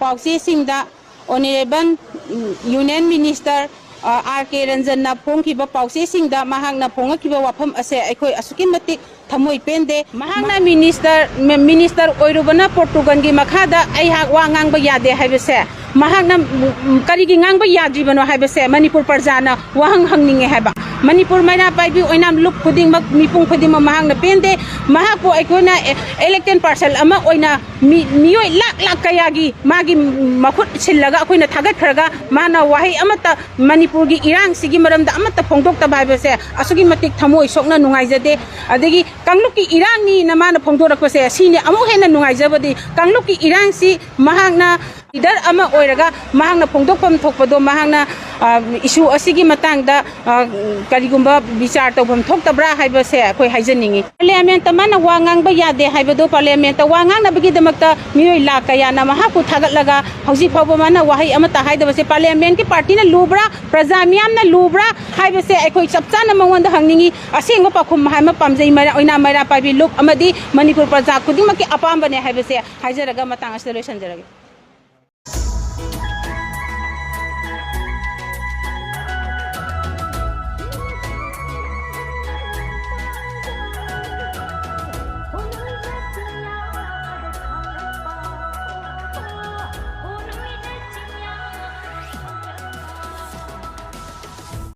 पाउसेसिंगदा honourable union minister are के रंजन फोंखिबा पाउसेसिंगदा महांगना फोंगखिबा वाफम असे अखोय असुकी मतिक थमोय पेंदे महांगना minister ओइरुबना Portugal की मखादा अइहाक वा ngang यादे हाइबसे महांगना करिगी ngang याद्रिबनो हाइबसे मणिपुर प्रजाना वाहंग हंगनिंगे हाइबा मणिपुर मैना पाइबी ओइनाम लुक खुदिंगमक मिपुंग खुदिंगम महांगना पेंदे महाको अखोना इलेक्टेड पार्सल अमा ओइना मियोय लाख लाख कयागी मागी मखुत सिल्लगा अखोइना थागतखरगा माना वाही अमता मणिपुर की इरांग सिगी मरमदा अमता फोंदोक्तबा हाइबसे असुगी मतिक थमोय सोकना नुंगाइजदे अदगी कांगलुक की इरांग नि नमाना फोंदोरकपसे सिने अमु हेना नुंगाइजबदी कांगलुक की इरांग सि महांगना लीडर अमा ओइरगा महांगना फोंदोकपम थोकपदो महांगना इशू असिगी मतांगदा करिगुंबा विचार तौफम थोक्तब्रा हाइबसे अखोय हाइजनिंगी पार्लियामेंट माना वा ngang यादे हाइबदो पार्लियामेंट वा ngangnabagi damakta मियोय लाख कयाना महाकु थागतलगा हौजी फावबा माना वाहै अमता हाइदबसे पार्लियामेंट की पार्टी ना लुब्रा प्रजा मियामना लुब्रा हाइबसे अखोय चपचाना मंगोंदा हंगनिंगी असेंगो पाखुम हाइमा पामजै मैरा ओइना मैरा पाइबी लुक अमदी मणिपुर प्रजा खुदिंगमकी अपामबने हाइबसे हाइजरगा मतांग असले लोइसनजरगे।